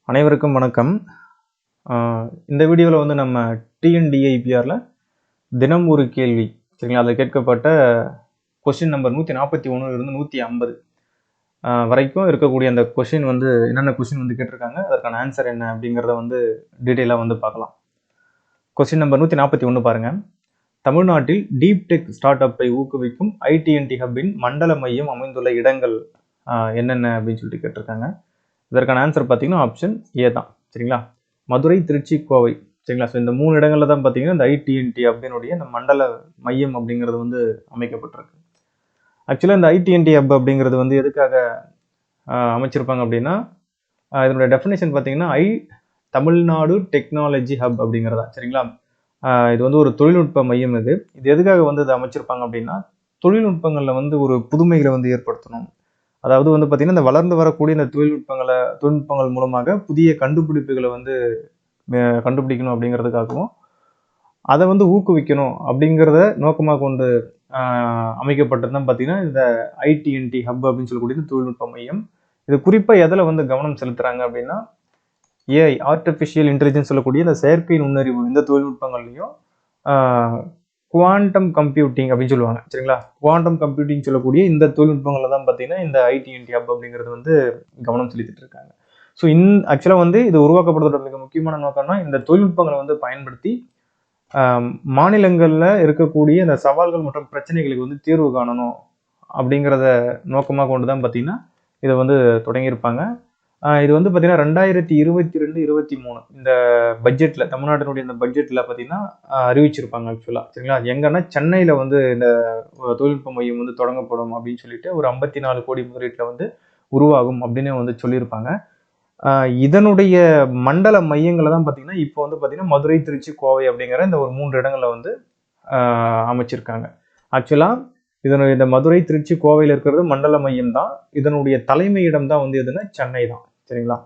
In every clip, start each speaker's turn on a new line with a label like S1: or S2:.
S1: அனைவருக்கும் வணக்கம். இந்த வீடியோவில் வந்து நம்ம டிஎன்டிஐபிஆரில் தினம் ஒரு கேள்வி சரிங்களா, அதில் கேட்கப்பட்ட கொஸ்டின் நம்பர் 141 150 வரைக்கும் இருக்கக்கூடிய அந்த கொஸ்டின் வந்து என்னென்ன கொஸ்டின் வந்து கேட்டிருக்காங்க, அதற்கான ஆன்சர் என்ன அப்படிங்கிறத வந்து டீட்டெயிலாக வந்து பார்க்கலாம். கொஸ்டின் நம்பர் 141 பாருங்கள். தமிழ்நாட்டில் டீப் டெக் ஸ்டார்ட் அப்பை ஊக்குவிக்கும் ஐடிஎன்டி ஹப்பின் மண்டல மையம் அமைந்துள்ள இடங்கள் என்னென்ன அப்படின்னு சொல்லிட்டு கேட்டிருக்காங்க. இதற்கான ஆன்சர் பார்த்தீங்கன்னா ஆப்ஷன் ஏ தான் சரிங்களா. மதுரை, திருச்சி, கோவை சரிங்களா. ஸோ இந்த 3 இடங்களில் தான் பார்த்தீங்கன்னா இந்த ஐடிஎன்டி அப்படின்னுடைய இந்த மண்டல மையம் அப்படிங்கிறது வந்து அமைக்கப்பட்டிருக்கு. ஆக்சுவலாக இந்த ஐடிஎன்டி ஹப் அப்படிங்கிறது வந்து எதுக்காக அமைச்சிருப்பாங்க அப்படின்னா, இதனுடைய டெஃபினேஷன் பார்த்தீங்கன்னா தமிழ்நாடு டெக்னாலஜி ஹப் அப்படிங்கிறதா சரிங்களா. இது வந்து ஒரு தொழில்நுட்ப மையம். இது எதுக்காக வந்து இதை அமைச்சிருப்பாங்க அப்படின்னா, தொழில்நுட்பங்களில் வந்து ஒரு புதுமைகளை வந்து ஏற்படுத்தணும். அதாவது வந்து பார்த்தீங்கன்னா, இந்த வளர்ந்து வரக்கூடிய இந்த தொழில்நுட்பங்கள் மூலமாக புதிய கண்டுபிடிப்புகளை வந்து கண்டுபிடிக்கணும் அப்படிங்கிறதுக்காகவும், அதை வந்து ஊக்குவிக்கணும் அப்படிங்கிறத நோக்கமாக கொண்டு அமைக்கப்பட்டது தான் பார்த்தீங்கன்னா இந்த ஐடிஎன்டி ஹப் அப்படின்னு சொல்லக்கூடிய இந்த தொழில்நுட்ப மையம். இது குறிப்பாக எதில் வந்து கவனம் செலுத்துறாங்க அப்படின்னா, ஏஐ ஆர்டிஃபிஷியல் இன்டெலிஜென்ஸ் சொல்லக்கூடிய இந்த செயற்கை நுண்ணறிவு இந்த தொழில்நுட்பங்கள்லையும் குவாண்டம் கம்ப்யூட்டிங் அப்படின்னு சொல்லுவாங்க சரிங்களா. குவாண்டம் கம்ப்யூட்டிங் சொல்லக்கூடிய இந்த தொழில்நுட்பங்களில் தான் பார்த்தீங்கன்னா இந்த ஐடிஎன்டி ஹப் அப்படிங்கிறது வந்து கவனம் செலுத்திட்டு இருக்காங்க. ஸோ ஆக்சுவலாக வந்து இது உருவாக்கப்படுறதோட மிக முக்கியமான நோக்கம்னா, இந்த தொழில்நுட்பங்களை வந்து பயன்படுத்தி மாநிலங்களில் இருக்கக்கூடிய இந்த சவால்கள் மற்றும் பிரச்சனைகளுக்கு வந்து தீர்வு காணணும் அப்படிங்கிறத நோக்கமாக கொண்டு தான் பார்த்தீங்கன்னா இதை வந்து தொடங்கியிருப்பாங்க. இது வந்து பார்த்தீங்கன்னா 2022-23 இந்த பட்ஜெட்டில், தமிழ்நாட்டினுடைய இந்த பட்ஜெட்டில் பார்த்தீங்கன்னா அறிவிச்சிருப்பாங்க ஆக்சுவலாக சரிங்களா. எங்கன்னா சென்னையில் வந்து இந்த தொழில்நுட்ப மையம் வந்து தொடங்கப்படும் அப்படின்னு சொல்லிட்டு ஒரு 54 கோடி முதலீட்டில் வந்து உருவாகும் அப்படின்னு வந்து சொல்லியிருப்பாங்க. இதனுடைய மண்டல மையங்களை தான் பார்த்தீங்கன்னா இப்போ வந்து பார்த்தீங்கன்னா மதுரை, திருச்சி, கோவை அப்படிங்கிற இந்த ஒரு 3 இடங்களில் வந்து அமைச்சிருக்காங்க. ஆக்சுவலாக இந்த மதுரை, திருச்சி, கோவையில் இருக்கிறது மண்டல மையம் தான். இதனுடைய தலைமையிடம் தான் வந்து எதுனா சென்னை தான் சரிங்களா.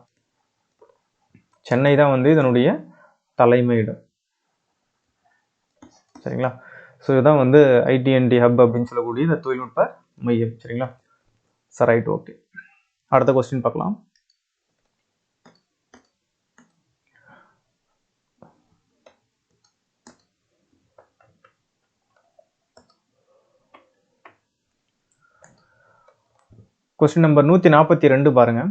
S1: சென்னை தான் வந்து இதனுடைய தலைமையிடம் சரிங்களா. ஸோ இதுதான் வந்து ஐடிஎன்டி ஹப் அப்படின்னு சொல்லக்கூடிய இந்த தொழில்நுட்ப மையம் சரிங்களா. Sir right, okay. அடுத்த கொஸ்டின் பார்க்கலாம். கொஸ்டின் நம்பர் 142 பாருங்க.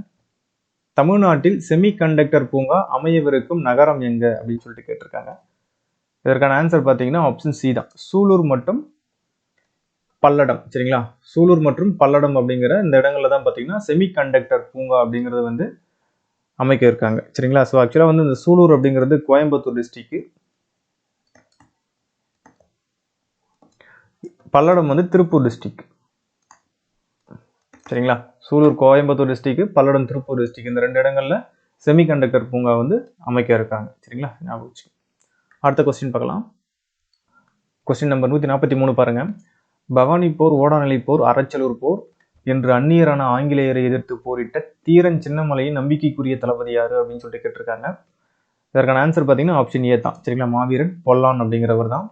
S1: தமிழ்நாட்டில் செமிகண்டக்டர் பூங்கா அமையவிருக்கும் நகரம் எங்க அப்படின்னு சொல்லிட்டு கேட்டிருக்காங்க. இதற்கான ஆன்சர் பார்த்தீங்கன்னா ஆப்ஷன் சி தான், சூலூர் மற்றும் பல்லடம் சரிங்களா. சூலூர் மற்றும் பல்லடம் அப்படிங்கிற இந்த இடங்கள்ல தான் பார்த்தீங்கன்னா செமிகண்டக்டர் பூங்கா அப்படிங்கிறது வந்து அமைக்க இருக்காங்க சரிங்களா. ஸோ ஆக்சுவலாக வந்து இந்த சூலூர் அப்படிங்கிறது கோயம்புத்தூர் டிஸ்ட்ரிக்ட், பல்லடம் வந்து திருப்பூர் டிஸ்ட்ரிக்ட் சரிங்களா. சூலூர் கோயம்புத்தூர் டிஸ்ட்ரிக்ட், பல்லடம் திருப்பூர் டிஸ்ட்ரிக்ட், இந்த 2 இடங்கள்ல செமிகண்டக்டர் பூங்கா வந்து அமைக்க இருக்காங்க சரிங்களா. ஞாபகம் வச்சு. அடுத்த கொஸ்டின் பார்க்கலாம். கொஸ்டின் நம்பர் 143 பாருங்க. பவானி போர், ஓடாநிலை போர், அரச்சலூர் போர் என்று அந்நியரான ஆங்கிலேயரை எதிர்த்து போரிட்ட தீரன் சின்னமலையின் நம்பிக்கைக்குரிய தளபதி யாரு அப்படின்னு சொல்லிட்டு கேட்டிருக்காங்க. இதற்கான ஆன்சர் பார்த்தீங்கன்னா ஆப்ஷன் ஏ தான் சரிங்களா, மாவீரன் பொல்லான் அப்படிங்கிறவர் தான்.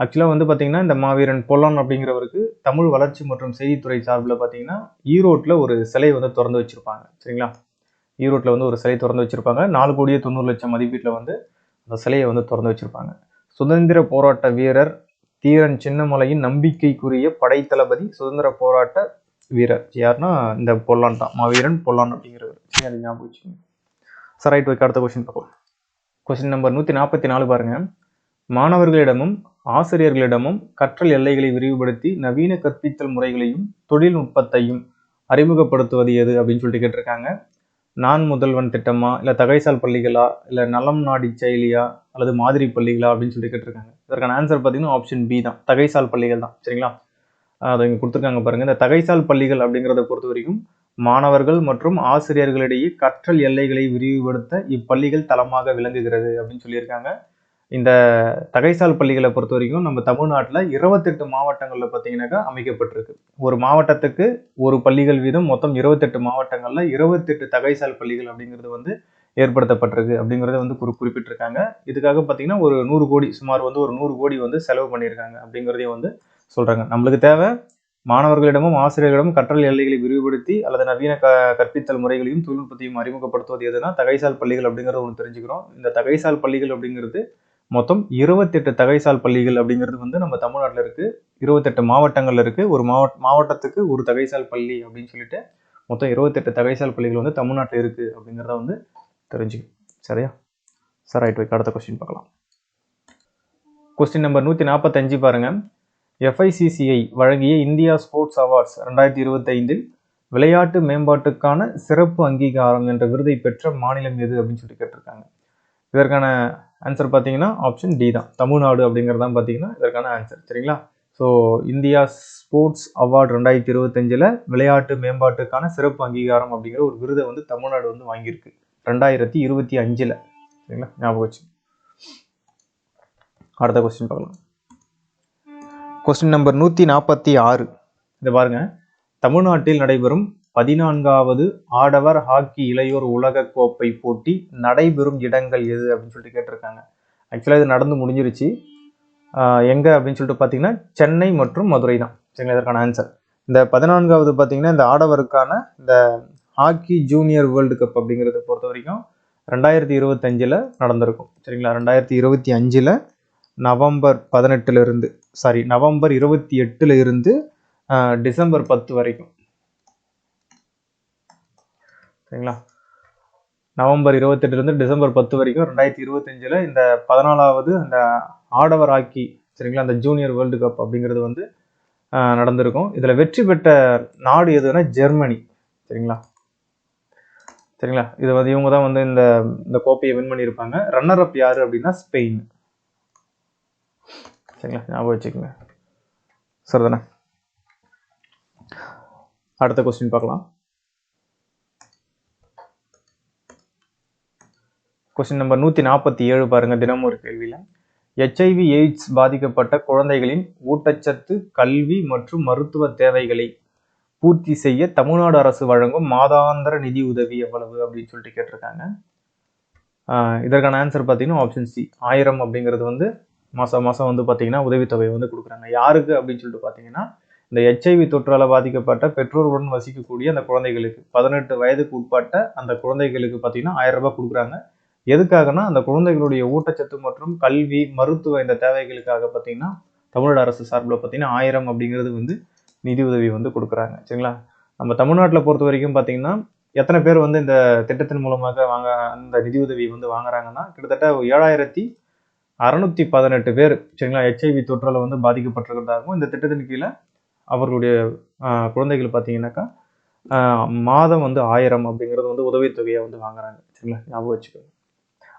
S1: ஆக்சுவலாக வந்து பார்த்தீங்கன்னா இந்த மாவீரன் பொல்லான் அப்படிங்கிறவருக்கு தமிழ் வளர்ச்சி மற்றும் செய்தித்துறை சார்பில் பார்த்தீங்கன்னா ஈரோட்டில் ஒரு சிலை வந்து திறந்து வச்சிருப்பாங்க சரிங்களா. ஈரோட்டில் வந்து ஒரு சிலை திறந்து வச்சிருப்பாங்க. 4,90,00,000 மதிப்பீட்டில் வந்து அந்த சிலையை வந்து திறந்து வச்சிருப்பாங்க. சுதந்திர போராட்ட வீரர் தீரன் சின்னமலையின் நம்பிக்கைக்குரிய படைத்தளபதி சுதந்திர போராட்ட வீரர் யாருன்னா இந்த பொல்லான் தான், மாவீரன் பொல்லான் அப்படிங்கிறவர். சரி, ஞாபகம் வச்சுக்கோங்க. Sir right, okay. அடுத்த கொஸ்டின் பார்ப்போம். கொஸ்டின் நம்பர் 144 பாருங்க. மாணவர்களிடமும் ஆசிரியர்களிடமும் கற்றல் எல்லைகளை விரிவுபடுத்தி நவீன கற்பித்தல் முறைகளையும் தொழில்நுட்பத்தையும் அறிமுகப்படுத்துவது எது அப்படின்னு சொல்லிட்டு கேட்டிருக்காங்க. நான் முதல்வன் திட்டமா, இல்லை தகைசால் பள்ளிகளா, இல்லை நலம் நாடி செயலியா, அல்லது மாதிரி பள்ளிகளா அப்படின்னு சொல்லி கேட்டிருக்காங்க. இதற்கான ஆன்சர் பார்த்தீங்கன்னா ஆப்ஷன் பி தான், தகைசால் பள்ளிகள் தான் சரிங்களா. அதை இங்கே கொடுத்துருக்காங்க பாருங்க. இந்த தகைசால் பள்ளிகள் அப்படிங்கிறத பொறுத்த வரைக்கும் மாணவர்கள் மற்றும் ஆசிரியர்களிடையே கற்றல் எல்லைகளை விரிவுபடுத்த இப்பள்ளிகள் தளமாக விளங்குகிறது அப்படின்னு சொல்லியிருக்காங்க. இந்த தகைசால் பள்ளிகளை பொறுத்த வரைக்கும் நம்ம தமிழ்நாட்டில் 28 மாவட்டங்களில் பார்த்தீங்கன்னாக்கா அமைக்கப்பட்டிருக்கு. ஒரு மாவட்டத்துக்கு ஒரு பள்ளிகள் வீதம் மொத்தம் 28 மாவட்டங்களில் 28 தகைசால் பள்ளிகள் அப்படிங்கிறது வந்து ஏற்படுத்தப்பட்டிருக்கு அப்படிங்கிறத வந்து குறிப்பிட்டிருக்காங்க. இதுக்காக பார்த்தீங்கன்னா ஒரு 100 கோடி, சுமார் வந்து ஒரு 100 கோடி வந்து செலவு பண்ணியிருக்காங்க அப்படிங்கிறதையும் வந்து சொல்கிறாங்க. நம்மளுக்கு தேவை மாணவர்களிடமும் ஆசிரியர்களிடமும் கற்றல் எல்லைகளை விரிவுபடுத்தி அல்லது நவீன கற்பித்தல் முறைகளையும் தொழில்நுட்பத்தையும் அறிமுகப்படுத்துவது எதுனா தகைசால் பள்ளிகள் அப்படிங்கிறது ஒன்று தெரிஞ்சுக்கிறோம். இந்த தகைசால் பள்ளிகள் அப்படிங்கிறது மொத்தம் 28 தகைசால் பள்ளிகள் அப்படிங்கிறது வந்து நம்ம தமிழ்நாட்டில் இருக்கு. 28 மாவட்டங்கள்ல இருக்கு. ஒரு மாவட்டத்துக்கு ஒரு தகைசால் பள்ளி அப்படின்னு சொல்லிட்டு மொத்தம் 28 தகைசால் பள்ளிகள் வந்து தமிழ்நாட்டில் இருக்கு அப்படிங்கிறத வந்து தெரிஞ்சுக்கணும். சரியா? சரி, ரைட். வைக்க அடுத்த கொஸ்டின் பார்க்கலாம். கொஸ்டின் நம்பர் 145 பாருங்க. FICCI வழங்கிய இந்தியா ஸ்போர்ட்ஸ் அவார்ட்ஸ் 2025 விளையாட்டு மேம்பாட்டுக்கான சிறப்பு அங்கீகாரம் என்ற விருதை பெற்ற மாநிலம் எது அப்படின்னு சொல்லி கேட்டிருக்காங்க. இதற்கான ஆன்சர் பார்த்தீங்கன்னா ஆப்ஷன் டி தான், தமிழ்நாடு அப்படிங்கிறது தான் பார்த்தீங்கன்னா இதற்கான ஆன்சர். சரிங்களா? ஸோ இந்தியா ஸ்போர்ட்ஸ் அவார்டு 2025 விளையாட்டு மேம்பாட்டுக்கான சிறப்பு அங்கீகாரம் அப்படிங்கிற ஒரு விருதை வந்து தமிழ்நாடு வந்து வாங்கியிருக்கு 2025. சரிங்களா? ஞாபகம் வச்சு. அடுத்த கொஸ்டின் பார்க்கலாம். Question number 146. இதை பாருங்க. தமிழ்நாட்டில் நடைபெறும் 14வது ஆடவர் ஹாக்கி இளையோர் உலக கோப்பை போட்டி நடைபெறும் இடங்கள் எது அப்படின்னு சொல்லிட்டு கேட்டிருக்காங்க. ஆக்சுவலாக இது நடந்து முடிஞ்சிருச்சு. எங்கே அப்படின்னு சொல்லிட்டு பார்த்தீங்கன்னா சென்னை மற்றும் மதுரை தான். சரிங்களா? இதற்கான ஆன்சர். இந்த 14வது பார்த்தீங்கன்னா இந்த ஆடவருக்கான இந்த ஹாக்கி ஜூனியர் வேர்ல்டு கப் அப்படிங்கிறத பொறுத்த வரைக்கும் 2025 நடந்திருக்கும். சரிங்களா? 2025 நவம்பர் 28 இருந்து டிசம்பர் 10 வரைக்கும். சரிங்களா? நவம்பர் 28 இருந்து டிசம்பர் 10 வரைக்கும் 2025 இந்த 14வது அந்த ஆடவர் ஹாக்கி, சரிங்களா, அந்த ஜூனியர் வேர்ல்டு கப் அப்படிங்கிறது வந்து நடந்திருக்கும். இதில் வெற்றி பெற்ற நாடு எதுனா ஜெர்மனி. சரிங்களா? சரிங்களா? இது வந்து இவங்க தான் வந்து இந்த கோப்பையை வின் பண்ணியிருப்பாங்க. ரன்னர் அப் யாரு அப்படின்னா ஸ்பெயின். சரிங்களா? ஞாபகம் வச்சுக்கோங்க. சரிதானே? அடுத்த கொஸ்டின் பார்க்கலாம். கொஸ்டின் நம்பர் 147 பாருங்க. தினமும் ஒரு கேள்வியில் HIV எய்ட்ஸ் பாதிக்கப்பட்ட குழந்தைகளின் ஊட்டச்சத்து, கல்வி மற்றும் மருத்துவ தேவைகளை பூர்த்தி செய்ய தமிழ்நாடு அரசு வழங்கும் மாதாந்திர நிதி உதவி எவ்வளவு அப்படின்னு சொல்லிட்டு கேட்டிருக்காங்க. இதற்கான ஆன்சர் பார்த்தீங்கன்னா ஆப்ஷன் சி, 1000 அப்படிங்கிறது வந்து மாதம் வந்து பார்த்தீங்கன்னா உதவித்தொகை வந்து கொடுக்குறாங்க. யாருக்கு அப்படின்னு சொல்லிட்டு பார்த்தீங்கன்னா இந்த HIV தொற்றால் பாதிக்கப்பட்ட பெற்றோர்களுடன் வசிக்கக்கூடிய அந்த குழந்தைகளுக்கு 18 வயதுக்கு உட்பட்ட அந்த குழந்தைகளுக்கு பார்த்தீங்கன்னா 1000 ரூபாய் கொடுக்குறாங்க. எதுக்காகனா அந்த குழந்தைகளுடைய ஊட்டச்சத்து மற்றும் கல்வி, மருத்துவ இந்த தேவைகளுக்காக பார்த்தீங்கன்னா தமிழ்நாடு அரசு சார்பில் பார்த்தீங்கன்னா 1000 அப்படிங்கிறது வந்து நிதி உதவி வந்து கொடுக்குறாங்க. சரிங்களா? நம்ம தமிழ்நாட்டில் பொறுத்த வரைக்கும் பார்த்தீங்கன்னா எத்தனை பேர் வந்து இந்த திட்டத்தின் மூலமாக அந்த நிதி உதவி வந்து வாங்குறாங்கன்னா கிட்டத்தட்ட 7618 பேர், சரிங்களா, HIV தொற்றால் வந்து பாதிக்கப்பட்டிருக்கிறதாகவும் இந்த திட்டத்தின் கீழே அவர்களுடைய குழந்தைகள் பார்த்தீங்கன்னாக்கா மாதம் வந்து 1000 அப்படிங்கிறது வந்து உதவித்தொகையை வந்து வாங்குறாங்க. சரிங்களா? ஞாபகம் வச்சுக்கோங்க.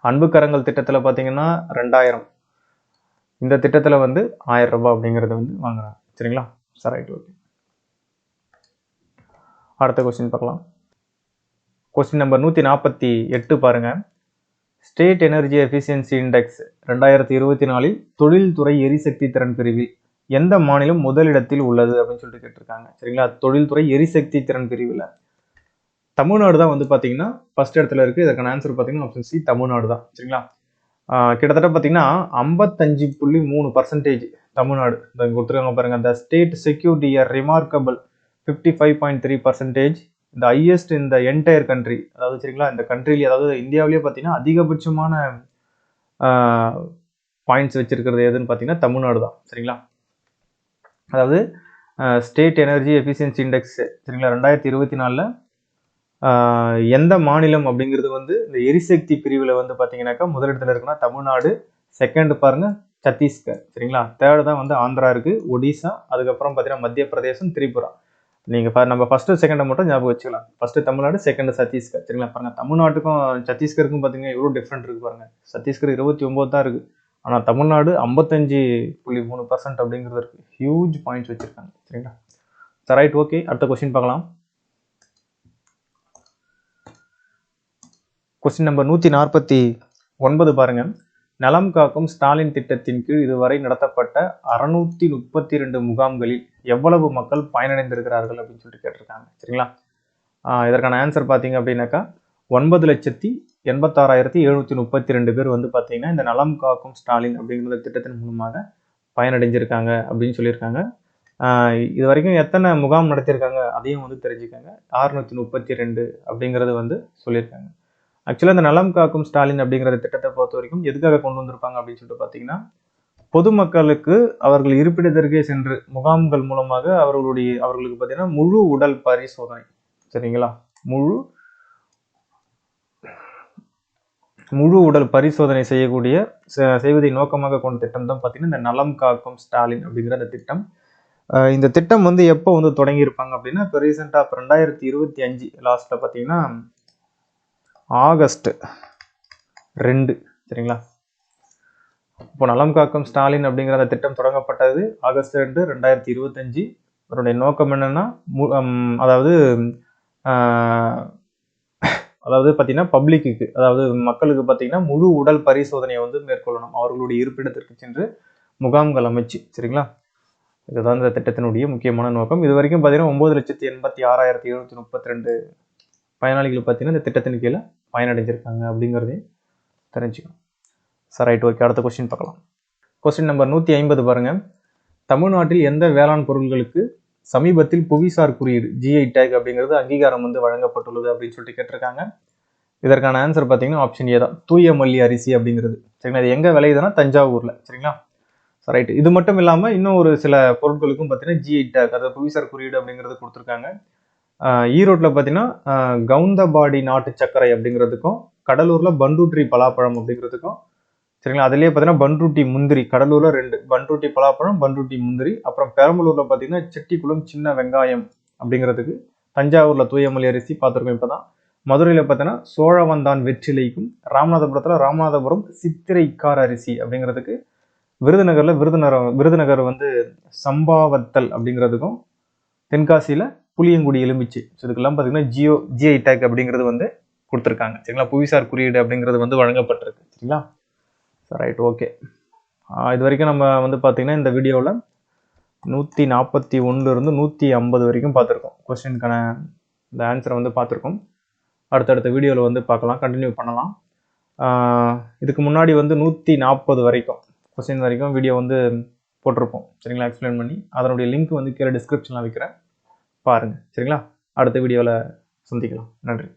S1: அன்பு கரங்கள் திட்டத்தில் பார்த்தீங்கன்னா 2000, இந்த திட்டத்தில் வந்து 1000 ரூபாய் அப்படிங்கிறத வந்து வாங்குறாங்க. சரிங்களா? சரி, ரைட். ஓகே. அடுத்த கொஸ்டின் பார்க்கலாம். கொஸ்டின் நம்பர் 148 பாருங்க. ஸ்டேட் எனர்ஜி எஃபிஷியன்சி இண்டெக்ஸ் 2024 தொழில்துறை எரிசக்தி திறன் பிரிவில் எந்த மாநிலம் முதலிடத்தில் உள்ளது அப்படின்னு சொல்லிட்டு கேட்டிருக்காங்க. சரிங்களா? தொழில்துறை எரிசக்தி திறன் பிரிவில் தமிழ்நாடு தான் வந்து பார்த்தீங்கன்னா ஃபர்ஸ்ட் இடத்துல இருக்கு. இதற்கான ஆன்சர் பார்த்தீங்கன்னா ஆப்ஷன் சி, தமிழ்நாடு தான். சரிங்களா? கிட்டத்தட்ட பார்த்தீங்கன்னா 55.3% தமிழ்நாடு கொடுத்துருக்காங்க பாருங்க. அந்த ஸ்டேட் செக்யூரிட்டி ரிமார்க்கபிள் 55.3%, இந்த ஹையஸ்ட் இந்த என்டையர் கண்ட்ரி, அதாவது சரிங்களா இந்த கண்ட்ரிலேயே, அதாவது இந்தியாவிலேயே பார்த்தீங்கன்னா அதிகபட்சமான பாயிண்ட்ஸ் வச்சிருக்கிறது எதுன்னு பார்த்தீங்கன்னா தமிழ்நாடு தான். சரிங்களா? அதாவது ஸ்டேட் எனர்ஜி எஃபிஷியன்சி இண்டெக்ஸ், சரிங்களா, 2024 எந்த மாநிலம் அப்படிங்கிறது வந்து இந்த எரிசக்தி பிரிவில் வந்து பார்த்தீங்கன்னாக்கா முதலிடத்தில் இருக்குன்னா தமிழ்நாடு, செகண்ட் பாருங்க சத்தீஸ்கர், சரிங்களா, தேர்டு தான் வந்து ஆந்திரா இருக்கு, ஒடிசா, அதுக்கப்புறம் பார்த்தீங்கன்னா மத்திய பிரதேசம், திரிபுரா. நீங்கள் நம்ம ஃபஸ்ட்டு செகண்டை மட்டும் ஞாபகம் வச்சுக்கலாம். First Tamil Nadu, second Chhattisgarh. சரிங்களா? பாருங்க, தமிழ்நாட்டுக்கும் சத்தீஸ்கருக்கும் பார்த்தீங்கன்னா எவ்வளோ டிஃப்ரெண்ட் இருக்கு பாருங்க. சத்தீஸ்கர் 29 தான் இருக்கு, ஆனால் தமிழ்நாடு 55.3% அப்படிங்கிறது இருக்கு. ஹியூஜ் பாயிண்ட்ஸ் வச்சிருக்காங்க. சரிங்களா? சரி, ரைட். ஓகே. அடுத்த கொஸ்டின் பார்க்கலாம். கொஸ்டின் நம்பர் 149 பாருங்க. நலம் காக்கும் ஸ்டாலின் திட்டத்தின் கீழ் இதுவரை நடத்தப்பட்ட 632 முகாம்களில் எவ்வளவு மக்கள் பயனடைந்திருக்கிறார்கள் அப்படின்னு சொல்லிட்டு கேட்டிருக்காங்க. சரிங்களா? இதற்கான ஆன்சர் பார்த்தீங்க அப்படின்னாக்கா 9,86,732 பேர் வந்து பார்த்தீங்கன்னா இந்த நலம் காக்கும் ஸ்டாலின் அப்படிங்கிற திட்டத்தின் மூலமாக பயனடைஞ்சிருக்காங்க அப்படின்னு சொல்லியிருக்காங்க. இது வரைக்கும் எத்தனை முகாம் நடத்தியிருக்காங்க அதையும் வந்து தெரிஞ்சுக்கோங்க. 632 அப்படிங்கிறது வந்து சொல்லியிருக்காங்க. ஆக்சுவலாக இந்த நலம் காக்கும் ஸ்டாலின் அப்படிங்கிற திட்டத்தை பொறுத்த வரைக்கும் எதுக்காக கொண்டு வந்திருப்பாங்க அப்படின்னு சொல்லிட்டு பார்த்தீங்கன்னா, பொதுமக்களுக்கு அவர்கள் இருப்பிடத்திற்கே சென்று முகாம்கள் மூலமாக அவர்களுக்கு பார்த்தீங்கன்னா முழு உடல் பரிசோதனை, சரிங்களா, முழு உடல் பரிசோதனை செய்வதை நோக்கமாக கொண்ட திட்டம் தான் பார்த்தீங்கன்னா இந்த நலம் காக்கும் ஸ்டாலின் அப்படிங்கிற அந்த திட்டம். இந்த திட்டம் வந்து எப்போ வந்து தொடங்கியிருப்பாங்க அப்படின்னா, இப்போ ரீசெண்டாக இப்போ 2025 லாஸ்ட்டில் பார்த்தீங்கன்னா ஆகஸ்ட் 2, சரிங்களா. இப்போ நலம் காக்கும் ஸ்டாலின் அப்படிங்கிற அந்த திட்டம் தொடங்கப்பட்டது ஆகஸ்ட் 2, 2025. அதனுடைய நோக்கம் என்னன்னா, அதாவது பார்த்தீங்கன்னா பப்ளிக்கு, அதாவது மக்களுக்கு பார்த்தீங்கன்னா முழு உடல் பரிசோதனையை வந்து மேற்கொள்ளணும், அவர்களுடைய இருப்பிடத்திற்கு சென்று முகாம்கள் அமைச்சு, சரிங்களா. இதுதான் இந்த திட்டத்தினுடைய முக்கியமான நோக்கம். இது வரைக்கும் பார்த்தீங்கன்னா 9,86,732 பயனாளிகள் பார்த்தீங்கன்னா இந்த திட்டத்தின் கீழே பயனடைஞ்சிருக்காங்க அப்படிங்கிறதையும் தெரிஞ்சுக்கணும். Sir right, okay. அடுத்த கொஸ்டின் பார்க்கலாம். கொஸ்டின் நம்பர் 150 பாருங்க. தமிழ்நாட்டில் எந்த வேளாண் பொருட்களுக்கு சமீபத்தில் புவிசார் குறியீடு GI டேக் அப்படிங்கிறது அங்கீகாரம் வந்து வழங்கப்பட்டுள்ளது அப்படின்னு சொல்லிட்டு கேட்டிருக்காங்க. இதற்கான ஆன்சர் பார்த்தீங்கன்னா ஆப்ஷன் ஏ தான், தூய மல்லி அரிசி அப்படிங்கிறது, சரிங்களா. இது எங்கே விளையுதுன்னா தஞ்சாவூர்ல, சரிங்களா. ரைட். இது மட்டும் இல்லாமல் இன்னும் ஒரு சில பொருட்களுக்கும் பார்த்தீங்கன்னா GI டேக், அதாவது புவிசார் குறியீடு அப்படிங்கிறது கொடுத்துருக்காங்க. ஈரோட்டில் பார்த்தீங்கன்னா கவுந்தபாடி நாட்டு சர்க்கரை அப்படிங்கிறதுக்கும், கடலூரில் பண்ருட்டி பலாப்பழம் அப்படிங்கிறதுக்கும், சரிங்களா. அதுலேயே பார்த்தீங்கன்னா பண்ருட்டி முந்திரி, கடலூரில் 2, பண்ருட்டி பலாப்பழம், பண்ருட்டி முந்திரி. அப்புறம் பெரம்பலூரில் பார்த்தீங்கன்னா செட்டிக்குளம் சின்ன வெங்காயம் அப்படிங்கிறதுக்கு, தஞ்சாவூரில் தூயமல்லி அரிசி பார்த்துருக்கோம் இப்போ தான். மதுரையில் பார்த்தீங்கன்னா சோழவந்தான் வெற்றிலைக்கும், ராமநாதபுரத்தில் ராமநாதபுரம் சித்திரைக்கார் அரிசி அப்படிங்கிறதுக்கு, விருதுநகர் வந்து சம்பாவத்தல் அப்படிங்கிறதுக்கும், தென்காசியில் புளியங்குடி எலுமிச்சி, இதுக்கெல்லாம் பார்த்தீங்கன்னா GI டேக் அப்படிங்கிறது வந்து கொடுத்துருக்காங்க, சரிங்களா. புவிசார் குறியீடு அப்படிங்கிறது வந்து வழங்கப்பட்டிருக்கு, சரிங்களா. Right, okay. இது வரைக்கும் நம்ம வந்து பார்த்தீங்கன்னா இந்த வீடியோவில் 141 150 வரைக்கும் பார்த்துருக்கோம். கொஸ்டினுக்கான இந்த ஆன்சரை வந்து பார்த்துருக்கோம். அடுத்தடுத்த வீடியோவில் வந்து பார்க்கலாம், கண்டினியூ பண்ணலாம். இதுக்கு முன்னாடி வந்து 140 வரைக்கும் கொஸ்டின் வரைக்கும் வீடியோ வந்து போட்டிருப்போம், சரிங்களா, எக்ஸ்பிளைன் பண்ணி. அதனுடைய லிங்க் வந்து கீழே டிஸ்கிரிப்ஷனில் வைக்கிறேன், பாருங்கள், சரிங்களா. அடுத்த வீடியோவில் சந்திக்கலாம். நன்றி.